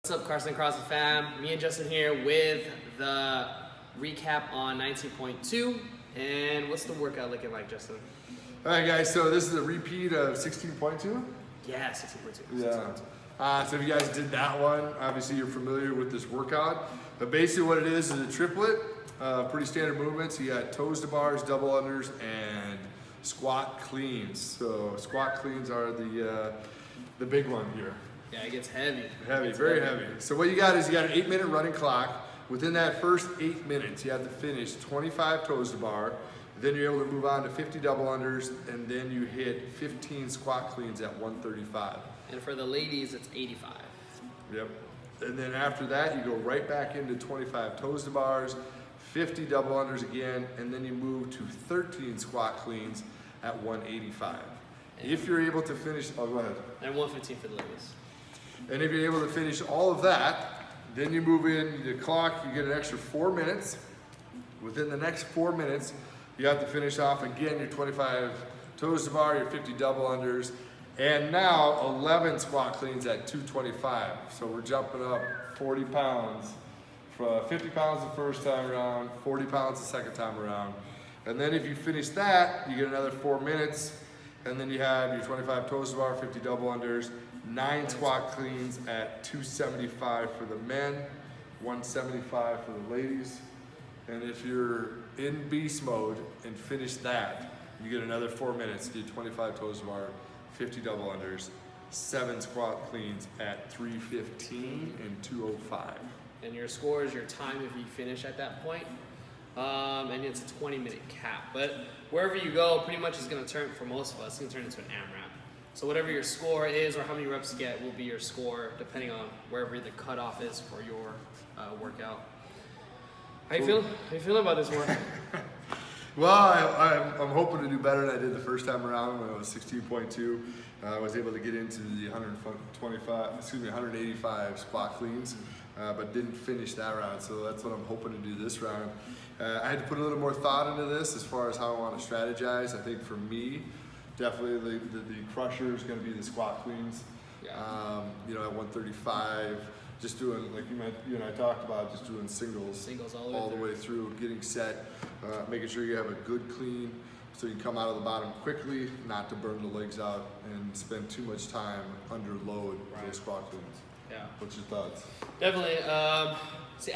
What's up, Carson CrossFit fam? Me and Justin here with the recap on 19.2. And what's the workout looking like, Justin? All right, guys, so this is a repeat of 16.2? Yeah, 16.2. Yeah. So if you guys did that one, obviously you're familiar with this workout. But basically what it is a triplet, pretty standard movements. You got toes to bars, double unders, and squat cleans. So squat cleans are the big one here. Yeah, it gets heavy. Heavy, very heavy. So what you got is you got an 8-minute running clock. Within that first 8 minutes, you have to finish 25 toes to bar. Then you're able to move on to 50 double unders, and then you hit 15 squat cleans at 135. And for the ladies, it's 85. Yep. And then after that, you go right back into 25 toes to bars, 50 double unders again, and then you move to 13 squat cleans at 185. If you're able to finish, oh, go ahead. And 115 for the ladies. And if you're able to finish all of that, then you move in the clock, you get an extra 4 minutes. Within the next 4 minutes, you have to finish off again your 25 toes to bar, your 50 double unders, and now 11 squat cleans at 225. So we're jumping up 40 pounds. 50 pounds the first time around, 40 pounds the second time around. And then if you finish that, you get another 4 minutes, and then you have your 25 toes to bar, 50 double unders, 9 squat cleans at 275 for the men, 175 for the ladies. And if you're in beast mode and finish that, you get another 4 minutes, do 25 toes to bar, 50 double unders, 7 squat cleans at 315 and 205. And your score is your time if you finish at that point. And it's a 20-minute cap. But wherever you go, pretty much is going to turn, for most of us, it's going to turn into an AMRAP. So whatever your score is or how many reps you get will be your score depending on wherever the cutoff is for your workout. How you feeling? How you feeling about this one? Well, I'm hoping to do better than I did the first time around when I was 16.2. I was able to get into the 185 squat cleans, but didn't finish that round. So that's what I'm hoping to do this round. I had to put a little more thought into this as far as how I want to strategize. I think for me, definitely the crusher is going to be the squat cleans. Yeah. At 135, just doing, like you and I talked about, just doing singles all the way through, getting set, making sure you have a good clean so you can come out of the bottom quickly, not to burn the legs out and spend too much time under load for those squat cleans. Yeah. What's your thoughts? Definitely. See,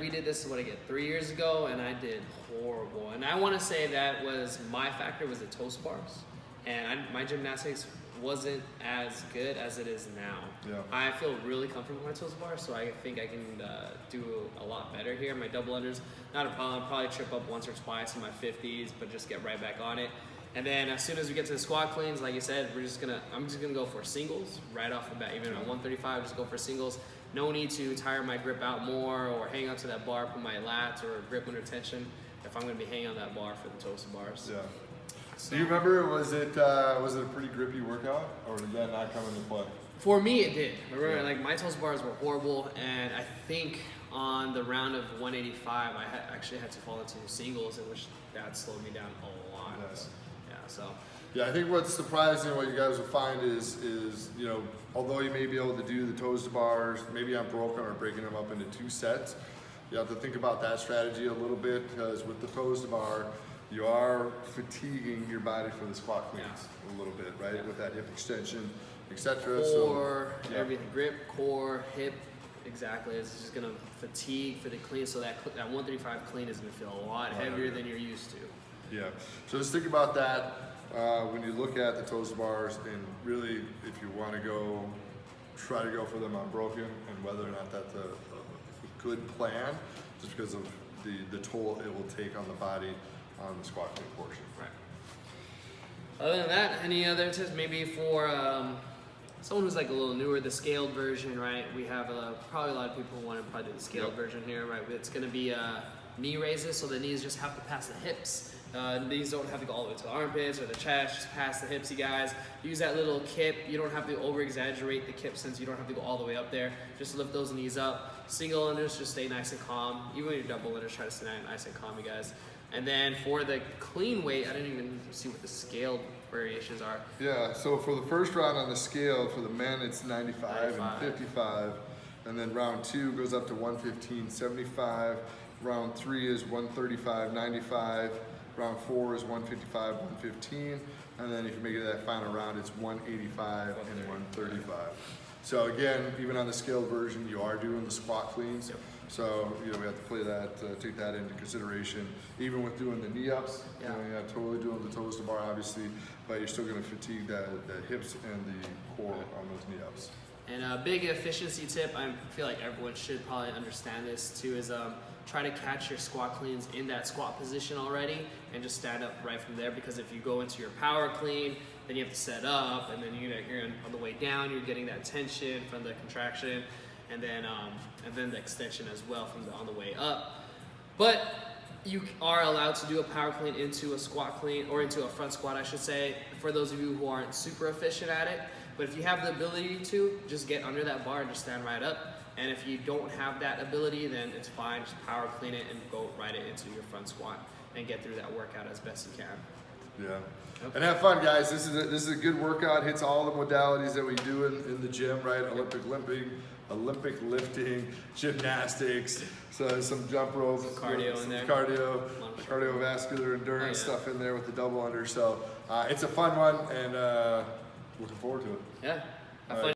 we did this, 3 years ago, and I did horrible. And I want to say that was my factor was the toes bars. And my gymnastics wasn't as good as it is now. Yeah. I feel really comfortable with my toes bars, so I think I can do a lot better here. My double unders, not a problem. I'll probably trip up once or twice in my 50s, but just get right back on it. And then as soon as we get to the squat cleans, like you said, I'm just gonna go for singles right off the bat. Even at 135, just go for singles. No need to tire my grip out more or hang onto that bar, put my lats or grip under tension if I'm gonna be hanging on that bar for the toes bars. Yeah. So, do you remember, was it a pretty grippy workout, or did that not come into play? For me, it did. Remember, like my toes bars were horrible, and I think on the round of 185, I actually had to fall into singles, in which that slowed me down a lot. Yes. Yeah. So. Yeah, I think what's surprising, what you guys will find is although you may be able to do the toes to bars, maybe unbroken or breaking them up into 2 sets, you have to think about that strategy a little bit, because with the toes to bar, you are fatiguing your body for the squat cleans a little bit, right? With that hip extension, etc. Core, everything, grip, core, hip, exactly. It's just gonna fatigue for the clean, so that 135 clean is gonna feel a lot heavier than you're used to. Yeah. So just think about that when you look at the toes to bars, and really, if you want to try to go for them unbroken, and whether or not that's a good plan, just because of the toll it will take on the body on the squat clean portion. Right. Other than that, any other tips? Maybe for someone who's like a little newer, the scaled version, right? We have probably a lot of people want to probably do the scaled version here, right? It's going to be knee raises, so the knees just have to pass the hips. These don't have to go all the way to the armpits or the chest, just past the hips, you guys. Use that little kip. You don't have to over-exaggerate the kip, since you don't have to go all the way up there. Just lift those knees up. Single unders, just stay nice and calm. Even when you're double unders, try to stay nice and calm, you guys. And then for the clean weight, I didn't even see what the scaled variations are. Yeah, so for the first round on the scale, for the men it's 95 and 55. and then round 2 goes up to 115.75. Round 3 is 135.95. Round 4 is 155, 115, and then if you make it to that final round, it's 185 and 135. So again, even on the scaled version, you are doing the squat cleans. Yep. So we have to play that, take that into consideration. Even with doing the knee ups, Yeah. you're totally doing the toes to bar, obviously, but you're still going to fatigue the hips and the core on those knee ups. And a big efficiency tip, I feel like everyone should probably understand this too, is try to catch your squat cleans in that squat position already and just stand up right from there, because if you go into your power clean, then you have to set up, and then you're on the way down, you're getting that tension from the contraction, and then the extension as well on the way up. But you are allowed to do a power clean into a squat clean, or into a front squat, I should say, for those of you who aren't super efficient at it. But if you have the ability to, just get under that bar and just stand right up. And if you don't have that ability, then it's fine. Just power clean it and go right it into your front squat and get through that workout as best you can. Yeah. Okay. And have fun, guys. This is a good workout. Hits all the modalities that we do in the gym, right? Olympic lifting, gymnastics, so some jump rope, some cardio in there, cardiovascular endurance stuff in there with the double under. So it's a fun one, and looking forward to it. Yeah. Have fun.